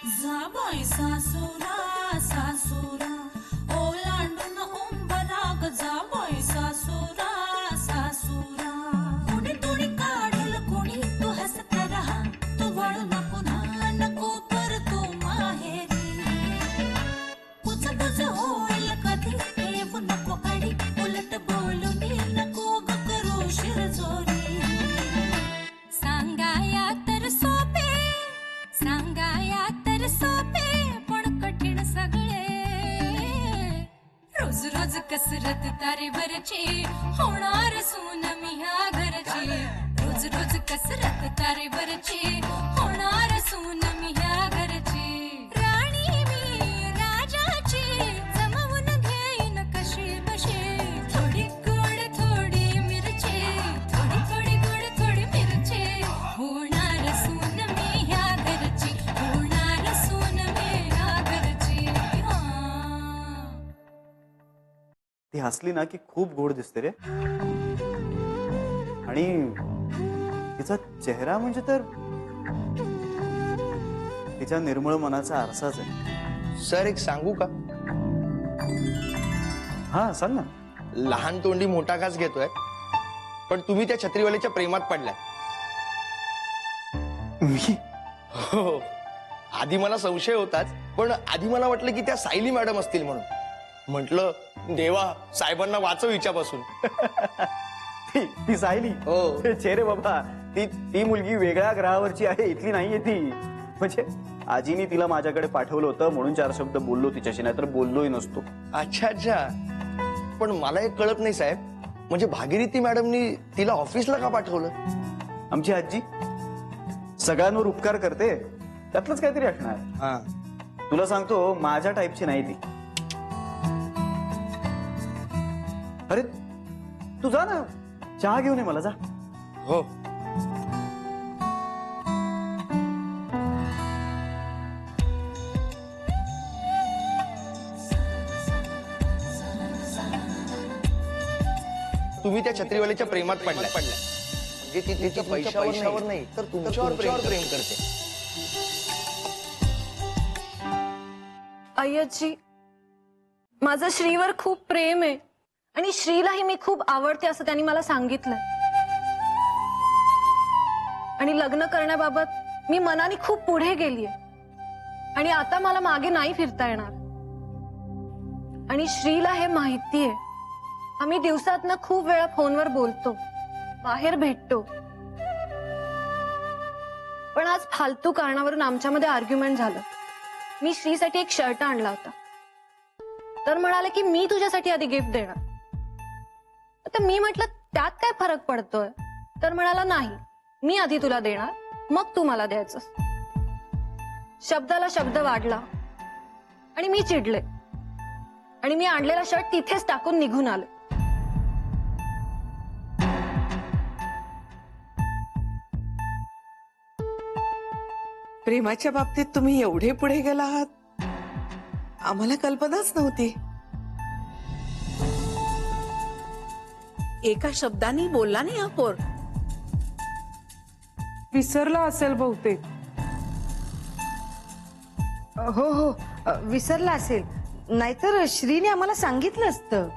जाबाई सासुरा सासुरा ओलांडून उंबराग जाबाई सासुरा सासुरा कुणी तुणी काढल कुणी तू हसत रहा तू वळू नको पुन्हा नको कर तू माहेरी कुचकुच होईल कधी ठेवू नको अडी उलट बोलून नको ग करू शिरजोरी सांगाया तर सोपे सांगाया तर सोपे पण कठीण सगळे रोज रोज कसरत तारेवरची होणार सून मी ह्या घरची रोज रोज कसरत तारेवरची होणार सून मी ह्या घरची राणी मी राजाची जमवून घेईन कशी बशी थोडी गोड थोडी मिरची थोडी थोडी गोड थोडी मिरची होणार सून मी ह्या घरची होणार सून मी ह्या घरची ती हसली ना की खूप गोड दिसते रे. आणि तिचा चेहरा म्हणजे तर तिच्या निर्मळ मनाचा आरसाच आहे. सर एक सांगू का? हा सांग ना. लहान तोंडी मोठा घास घेतोय पण तुम्ही त्या छत्रीवाल्याच्या प्रेमात पडलाय. मी हो आधी मला संशय होताच पण आधी मला वाटलं की त्या सायली मॅडम असतील म्हणून. म्हटलं देवा साहेबांना वाचव हिच्यापासून. ती सायली हो. छे रे बाबा. ती मुलगी वेगळ्या ग्रहावरची आहे इथली नाहीये ती. म्हणजे आजीनी तिला माझ्याकडे पाठवलं होतं म्हणून चार शब्द बोललो तिच्याशी नाहीतर बोललोही नसतो. अच्छा अच्छा पण मला एक कळत नाही साहेब म्हणजे भागीरथी मॅडमनी तिला ऑफिसला का पाठवलं? आमची आजी सगळ्यांवर उपकार करते त्यातलंच काहीतरी असणार. हा तुला सांगतो माझ्या टाईपची नाही ती. अरे तू जा ना चहा घेऊन ये मला जा. हो तुम्ही त्या छत्रीवाल्याच्या प्रेमात पडलाय म्हणजे ती तिच्या पैशावर नाही तर तुमच्यावर प्रेम करते. अय्याजी माझं श्रीवर खूप प्रेम आहे आणि श्रीलाही मी खूप आवडते असं त्यांनी मला सांगितलं. आणि लग्न करण्याबाबत मी मनाने खूप पुढे गेलीये आणि आता मला मागे नाही फिरता येणार. आणि श्रीला हे माहितीये. आम्ही दिवसातनं खूप वेळा फोनवर बोलतो बाहेर भेटतो पण आज फालतू कारणावरून आमच्यामध्ये आर्ग्युमेंट झालं. मी श्रीसाठी एक शर्ट आणला होता तर म्हणाले की मी तुझ्यासाठी आधी गिफ्ट देणार. तर मी म्हटलं त्यात काय फरक पडतोय तर म्हणाला नाही मी आधी तुला देणार मग तू मला द्यायचं. शब्दाला शब्द वाढला आणि मी चिडले आणि मी आणलेला शर्ट तिथेच टाकून निघून आले. प्रेमाच्या बाबतीत तुम्ही एवढे पुढे गेला आहात आम्हाला कल्पनाच नव्हती. एका शब्दाने बोलला नाही हा पोर. विसरला असेल बहुतेक. हो हो विसरला असेल नाहीतर श्रीने आम्हाला सांगितलं असतं.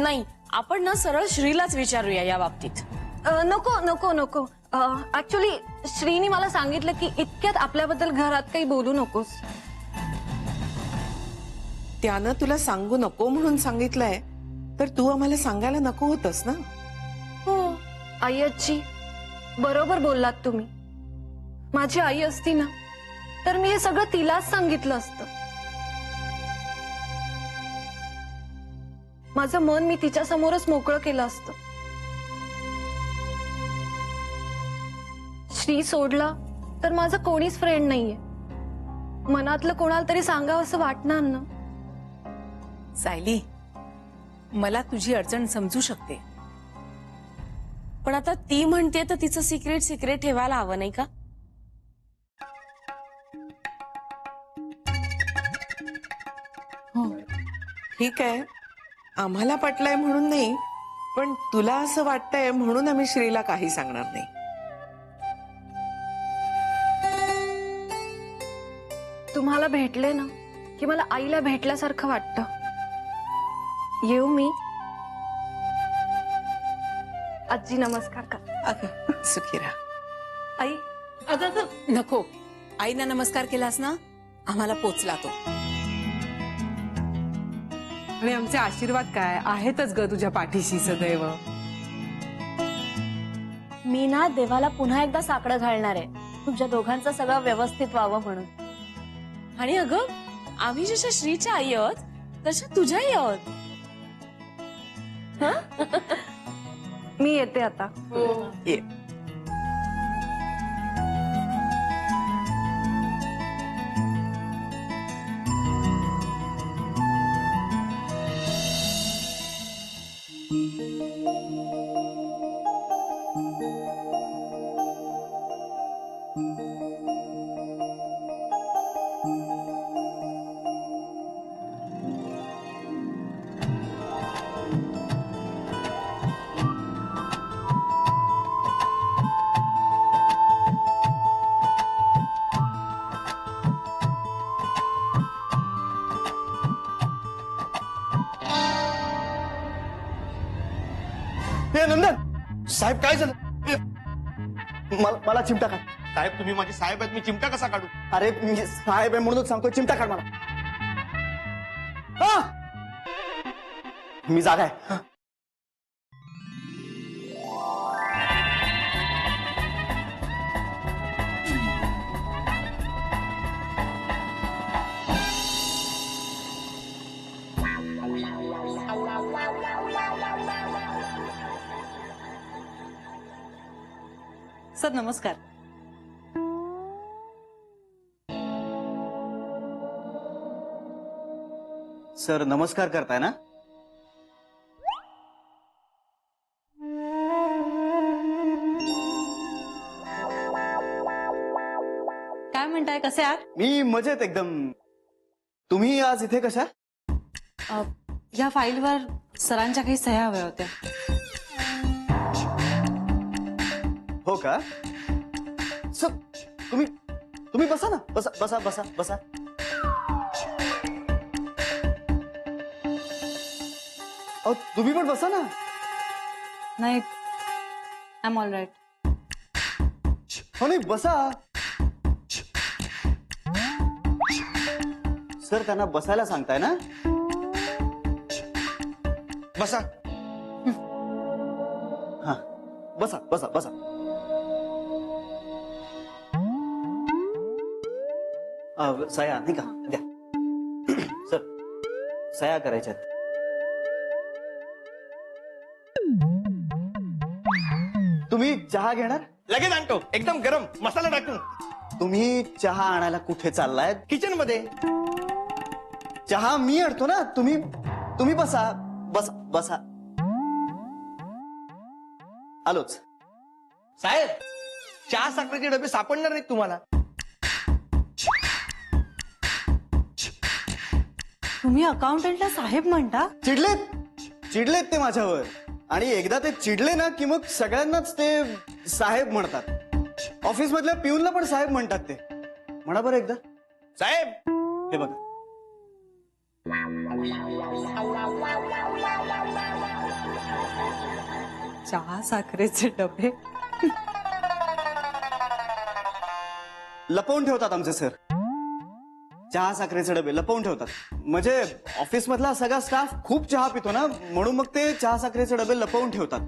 नाही आपण ना सरळ श्रीलाच विचारूया या बाबतीत. नको नको नको. ऍक्च्युली श्रीनी मला सांगितलं की इतक्यात आपल्याबद्दल घरात काही बोलू नकोस. त्यानं तुला सांगू नको म्हणून सांगितलंय तर तू आम्हाला सांगायला नको होतस ना. हो आईची बरोबर बोललात तुम्ही. माझी आई असती ना तर मी हे सगळं तिलाच सांगितलं असतं. माझं मन मी तिच्या समोरच मोकळं केलं असतं. श्री सोडला तर माझं कोणीच फ्रेंड नाहीये. मनातलं कोणाला तरी सांगावं असं वाटणार ना. सायली मला तुझी अडचण समजू शकते पण आता ती म्हणते तर तिचं सिक्रेट सिक्रेट ठेवायला हवं नाही का? हो ठीक आहे आम्हाला पटलंय म्हणून नाही पण तुला असं वाटतंय म्हणून आम्ही श्रीला काही सांगणार नाही. तुम्हाला भेटले ना की मला आईला भेटल्यासारखं वाटतं. येऊ मी? आजी नमस्कार कर. अगं सुखी राहा. आई अगं नको, आईना नमस्कार केलास ना आम्हाला पोचला तो. आणि आमचे आशीर्वाद काय आहेतच ग तुझ्या पाठीशी सदैव. मी ना देवाला पुन्हा एकदा साकडं घालणार आहे, तुमच्या दोघांचं सगळं व्यवस्थित व्हावं म्हणून. आणि अगं आम्ही जशा श्रीच्या आई आहोत तशा तुझ्याही आहोत. मी येते आता. ये. हे नंदन, साहेब काय झालं? मला चिमटा काढ. साहेब तुम्ही माझे साहेब आहेत, मी चिमटा कसा काढू? अरे मी साहेब आहे म्हणूनच सांगतो, चिमटा काढ मला. हा! मी जागा आहे. सर नमस्कार. सर नमस्कार करताय ना? काय म्हणताय, कसे आहात? मी मजेत एकदम. तुम्ही आज इथे कशा? या फाईलवर सरांच्या काही सह्या हव्या होत्या. हो का? सर तुम्ही बसा ना. बसा बसा बसा बसा. अहो तुम्ही पण बसा ना. नाही, आय एम ऑल राईट. हो नाही बसा. सर त्यांना बसायला सांगताय ना? बसा. हा बसा बसा बसा. सह्या नाही का? द्या. सर सह्या करायच्यात. तुम्ही चहा घेणार? लगेच आणतो, एकदम गरम मसाला टाकून. तुम्ही चहा आणायला कुठे चाललाय? किचन मध्ये. चहा मी आणतो ना. तुम्ही बसा बसा बसा. आलोच. साहेब चहा साखरेचे डबे सापडणार नाहीत तुम्हाला. तुम्ही अकाउंटंटला साहेब म्हणता? चिडलेत ते माझ्यावर. आणि एकदा ते चिडले ना की मग सगळ्यांनाच ते साहेब म्हणतात. ऑफिस मधल्या पिऊनला पण साहेब म्हणतात ते. म्हणा बरं एकदा. साहेब हे बघा. चहा साखरेचे डबे लपवून ठेवतात आमचे सर. चहा साखरेचे डबे लपवून ठेवतात. म्हणजे ऑफिस मधला सगळा स्टाफ खूप चहा पितो ना, म्हणून मग ते चहा साखरेचे डबे लपवून ठेवतात.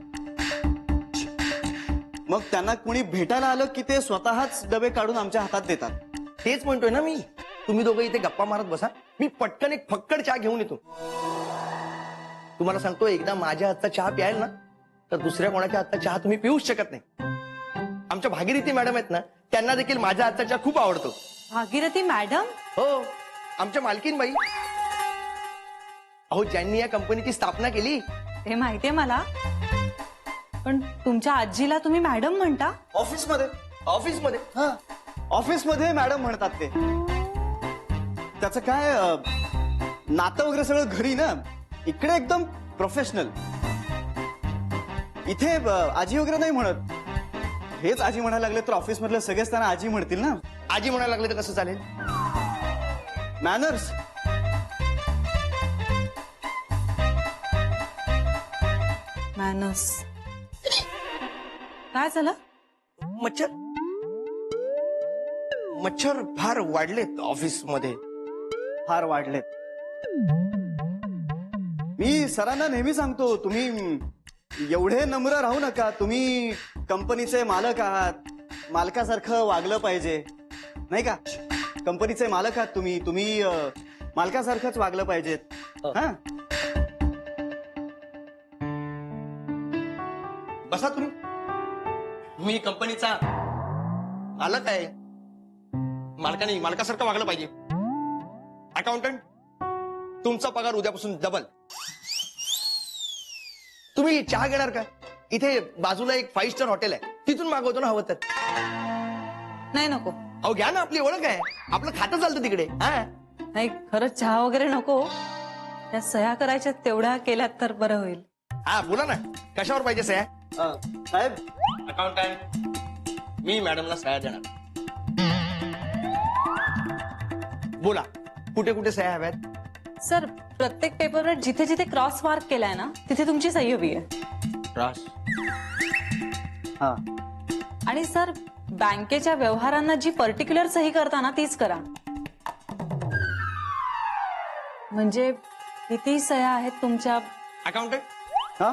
मग त्यांना कुणी भेटायला आलं की ते स्वतःच डबे काढून आमच्या हातात देतात. तेच म्हणतोय ना मी. तुम्ही दोघं इथे गप्पा मारत बसा, मी पटकन एक फक्कड चहा घेऊन येतो. तुम्हाला सांगतो, एकदा माझ्या हातचा चहा प्यायल ना तर दुसऱ्या कोणाच्या हातचा चहा तुम्ही पिऊच शकत नाही. आमच्या भागीरथी मॅडम आहेत ना, त्यांना देखील माझ्या हातचा चहा खूप आवडतो. भागीरथी मॅडम? हो, आमच्या मालकीनबाई. अहो ज्यांनी या कंपनीची स्थापना केली. हे माहितीये मला, पण तुमच्या आजीला तुम्ही मॅडम म्हणता? ऑफिसमध्ये हा ऑफिसमध्ये मॅडम म्हणतात ते. त्याचं काय नातं वगैरे सगळं घरी ना. इकडे एकदम प्रोफेशनल. इथे आजी वगैरे नाही म्हणत. हेच आजी म्हणायला लागले तर ऑफिस मधले सगळेच त्यांना आजी म्हणतील ना. आजी म्हणायला लागले तर कसं चालेल? मॅनर्स. मॅनस. काय झालं? मच्छर मच्छर फार वाढलेत ऑफिसमध्ये. फार वाढलेत. मी सरांना नेहमी सांगतो, तुम्ही एवढे नम्र राहू नका. तुम्ही कंपनीचे मालक आहात, मालकासारखं वागलं पाहिजे नाही का? कंपनीचे मालक आहात तुम्ही मालकासारखंच वागलं पाहिजेत. हा, बसा तुम्ही. मी कंपनीचा मालक आहे. मालकाने मालकासारखं वागलं पाहिजे. अकाउंटंट, तुमचा पगार उद्यापासून डबल. तुम्ही चहा घेणार का? इथे बाजूला एक 5 स्टार हॉटेल आहे, तिथून मागवतो ना हवं तर. नाही नको. अहो घ्या ना, आपली ओळख आहे, आपलं खातं चालतं तिकडे. हा, नाही खरंच चहा वगैरे नको. त्या सह्या करायच्या तेवढ्या केल्यात तर बरं होईल. हा बोला ना, कशावर पाहिजे सह्या? साहेब, अकाउंटंट, मी मॅडमला सह्या देणार. बोला, कुठे कुठे सह्या हव्यात? सर, प्रत्येक पेपरवर जिथे जिथे क्रॉस मार्क केलाय ना तिथे तुमची सही हवी आहे. क्रॉस. हा, आणि सर, बँकेच्या व्यवहारांना जी पर्टिक्युलर सही करता ना तीच करा. म्हणजे किती सह्या आहेत तुमच्या? अकाउंटंट, हा,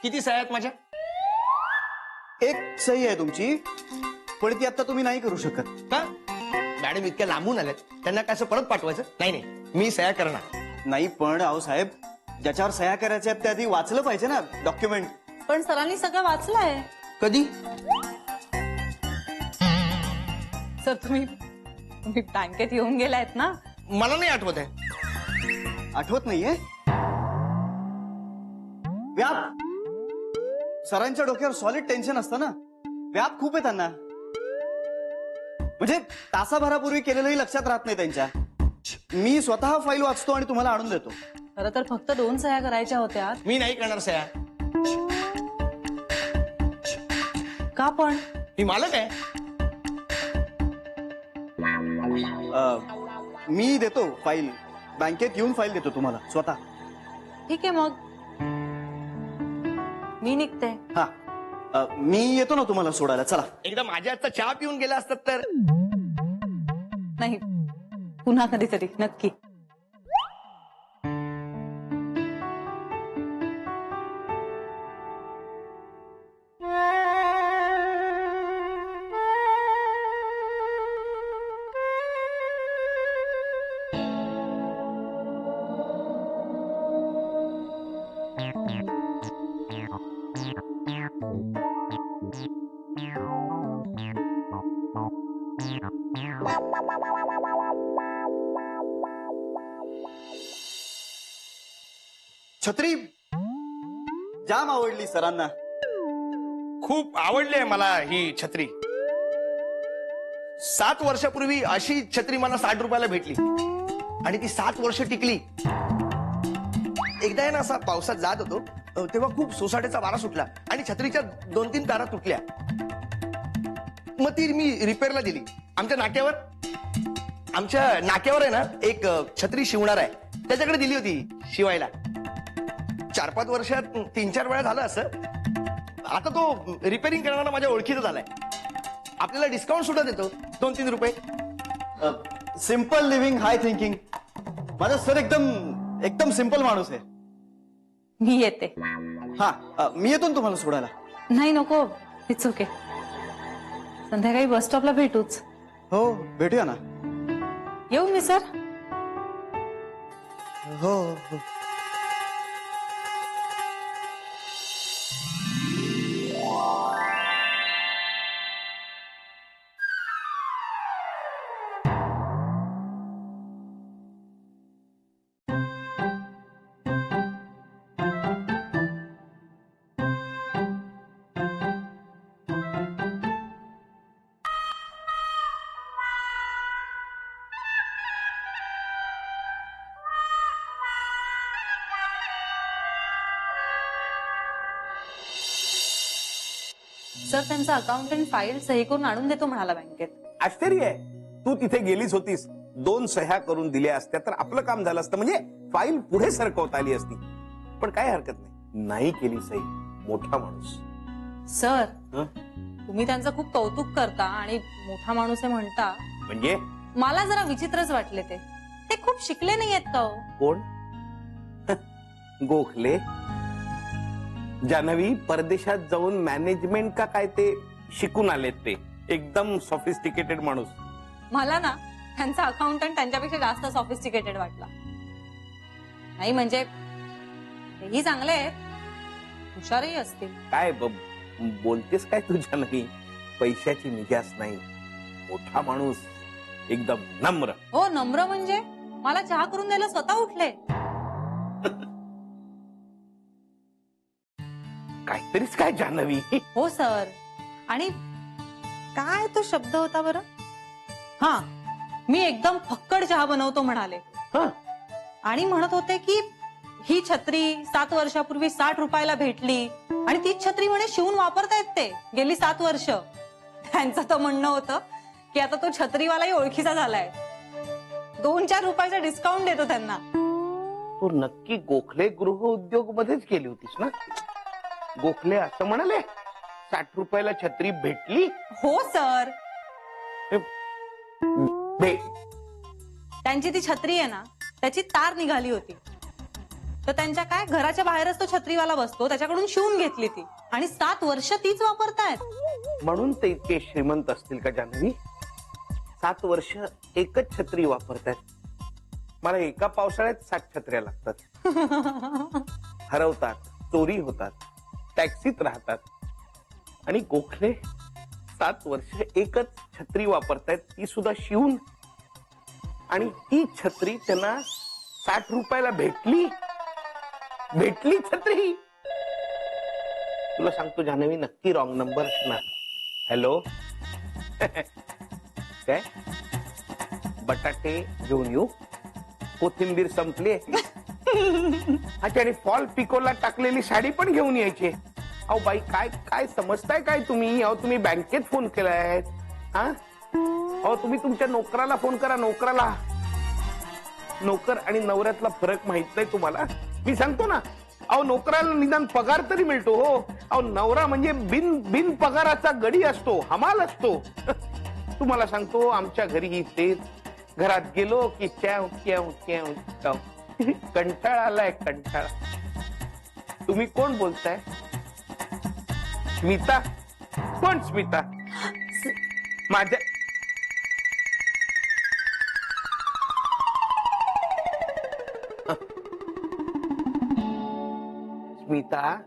किती सह्या आहेत माझ्या? एक सही आहे तुमची, पण ती आता तुम्ही नाही करू शकत. का? मॅडम इतक्या लांबून आल्यात, त्यांना काय असं परत पाठवायचं? नाही नाही, मी सह्या करणार. नाही पण अहो साहेब, ज्याच्यावर सह्या करायच्या आहेत त्या आधी वाचलं पाहिजे ना डॉक्युमेंट. पण सरांनी सगळं वाचलंय. कधी? सर, तुम्ही बँकेत येऊन गेलायत ना? मला नाही आठवत आहे. आठवत नाहीये? व्याप. सरांच्या डोक्यावर सॉलिड टेन्शन असतं ना, व्याप खूप आहे त्यांना. म्हणजे तासाभरापूर्वी केलेलंही लक्षात राहत नाही त्यांच्या. मी स्वतः फाईल वाचतो आणि तुम्हाला आणून देतो. खरं तर फक्त 2 सह्या करायच्या होत्या. मी नाही करणार सह्या. का पण? मी मालक आहे. मी देतो फाईल, बँकेत येऊन फाईल देतो तुम्हाला स्वतः. ठीक आहे मग, मी निघते. हा, मी येतो ना तुम्हाला सोडायला. चला. एकदा माझ्या हातचा चहा पिऊन गेला असतात तर. नाही, पुन्हा कधीतरी नक्की. छत्री जाम आवडली सरांना. खूप आवडली आहे मला ही छत्री. 7 वर्षापूर्वी अशी छत्री मला 60 रुपयाला भेटली आणि ती 7 वर्ष टिकली. एकदा आहे ना, असा पावसात जात होतो तेव्हा खूप सोसाट्याचा वारा सुटला आणि छत्रीच्या 2-3 तारा तुटल्या. मग ती मी रिपेअरला दिली. आमच्या नाक्यावर आहे ना एक छत्री शिवणार आहे, त्याच्याकडे दिली होती शिवायला. 4-5 वर्षात 3-4 वेळा झालं असं. आता तो रिपेअरिंग करणारा माझ्या ओळखीचा झालाय. आपल्याला डिस्काउंट सुद्धा देतो, 2-3 रुपये. सिम्पल लिव्हिंग, हाय थिंकिंग. माझा सर एकदम सिम्पल माणूस आहे. मी येते. हा, मी येतो ना तुम्हाला सोडायला. नाही नको, इट्स ओके. संध्याकाळी बस स्टॉपला भेटूच. हो, भेटूया ना. येऊ मी सर? हो. सर, त्यांचा अकाउंटंट फाईल सही करून आणून देतो म्हणाला बँकेत. आश्चर्य आहे, तू तिथे गेलीच होतीस 2 सह्या करून दिल्या असत्या तर आपलं काम झालं असतं, म्हणजे फाईल पुढे सरकवता आली असती. पण काय हरकत नाही केली सही. मोठा माणूस. सर हं? तुम्ही त्यांचं खूप कौतुक करता आणि मोठा माणूस आहे म्हणता. म्हणजे मला जरा विचित्रच वाटले ते. ते खूप शिकले नाहीयेत का हो? कोण? गोखले. जान्हवी परदेशात जाऊन मॅनेजमेंट का काय ते शिकून आलेत. ते एकदम सॉफिस्टिकेटेड माणूस. मला ना त्यांचा अकाउंटंट त्यांच्यापेक्षा जास्त सॉफिस्टिकेटेड वाटला. नाही म्हणजे तेही चांगले आहेत, हुशारही असतील. काय बोलतेस काय तू जान्हवी? पैशाची मिजास नाही. मोठा माणूस, एकदम नम्र. हो नम्र म्हणजे मला चहा करून द्यायला स्वतः उठले. काहीतरीच काय जान्हवी. हो सर. आणि काय तो शब्द होता बरं? हा, मी एकदम फक्कड चहा बनवतो म्हणाले. हं. आणि म्हणत होते की ही छत्री 7 वर्षापूर्वी 60 रुपयाला भेटली आणि तीच छत्री म्हणे शिवून वापरतायत ते गेली 7 वर्ष. त्यांचं तर म्हणणं होतं की आता तो छत्रीवालाही ओळखीचा झालाय, 2-4 रुपयाचा डिस्काउंट देतो त्यांना. तू नक्की गोखले गृह उद्योग मध्येच गेली होतीस ना? गोखले असं म्हणाले 60 रुपयाला छत्री भेटली? हो सर. भे- त्यांची ती छत्री आहे ना, त्याची तार निघाली होती, तर त्यांच्या काय घराच्या बाहेरच तो छत्रीवाला बसतो, त्याच्याकडून शिवून घेतली ती आणि 7 वर्ष तीच वापरतायत. म्हणून ते इतके श्रीमंत असतील का जान्हवी? 7 वर्ष एकच छत्री वापरतात. मला एका पावसाळ्यात 60 छत्र्या लागतात. हरवतात, चोरी होतात, टॅक्सीत राहतात. आणि गोखले 7 वर्ष एकच छत्री वापरतायत, ती सुद्धा शिवून. आणि ती छत्री त्यांना 60 रुपयाला भेटली छत्री. तुला सांगतो जान्हवी, नक्की रॉंग नंबर असणार. हॅलो. काय बटाटे घेऊन येऊ? कोथिंबीर संपली. अच्छा, आणि फॉल पिकोला टाकलेली साडी पण घेऊन यायची. अहो बाई, काय काय समजताय काय तुम्ही? अहो तुम्ही बँकेत फोन केलाय. हा, अहो तुम्ही तुमच्या नोकराला फोन करा. नोकराला. नोकर आणि नवऱ्यातला फरक माहित नाही तुम्हाला? मी सांगतो ना. अहो नोकराला निदान पगार तरी मिळतो. हो, अहो नवरा म्हणजे बिन पगाराचा गडी असतो, हमाल असतो. तुम्हाला सांगतो, आमच्या घरी तेच. घरात गेलो की च्याव च्याव च्याव च्याव. कंटाळा आलाय, कंटाळा. तुम्ही कोण बोलताय? स्मिता? कोण स्मिता? माझ्या स्मिता?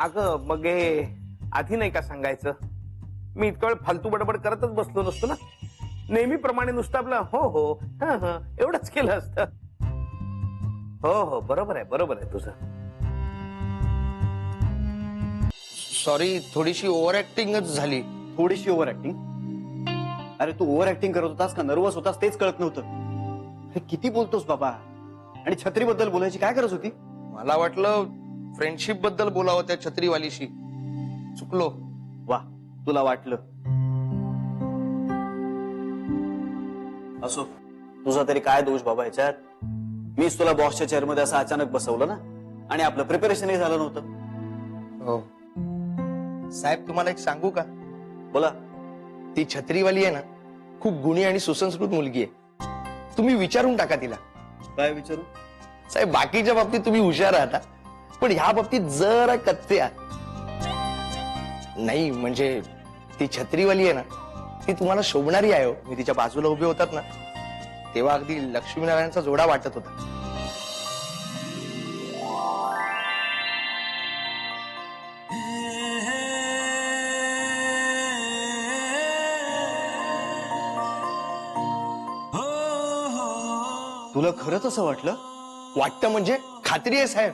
अगं मग आधी नाही का सांगायचं? मी इतका वेळ फालतू बडबड करतच बसलो नसतो ना. नेहमीप्रमाणे नुसतं आपलं हो हो हं हं एवढंच केलं असतं. हो हो, बरोबर आहे तुझं. सॉरी, थोडीशी ओव्हर ऍक्टिंगच झाली. थोडीशी ओव्हर ऍक्टिंग? अरे तू ओव्हर ऍक्टिंग करत होतास का नर्वस होतास तेच कळत नव्हतं. हे किती बोलतोस बाबा? आणि छत्रीबद्दल बोलायची काय गरज होती? मला वाटलं फ्रेंडशिप बद्दल बोलावं त्या छत्रीवालीशी. चुकलो. वा, तुला वाटलं. असो, तुझा तरी काय दोष बाबा याच्यात? मीच तुला बॉसच्या चेअरमध्ये असं अचानक बसवलं ना, आणि आपलं प्रिपरेशनही झालं नव्हतं. हो साहेब, तुम्हाला एक सांगू का? बोला. ती छत्रीवाली आहे ना, खूप गुणी आणि सुसंस्कृत मुलगी आहे. तुम्ही विचारून टाका तिला. काय विचारू? साहेब, बाकीच्या बाबतीत तुम्ही हुशार आहात, पण ह्या बाबतीत जरा कच्चे आहात. नाही म्हणजे ती छत्रीवाली आहे ना, ती तुम्हाला शोभणारी आहे. मी तिच्या बाजूला उभे होतात ना, तेव्हा अगदी लक्ष्मीनारायणचा जोडा वाटत होता. तुला खरंच असं वाटलं? वाटतं म्हणजे खात्री आहे साहेब.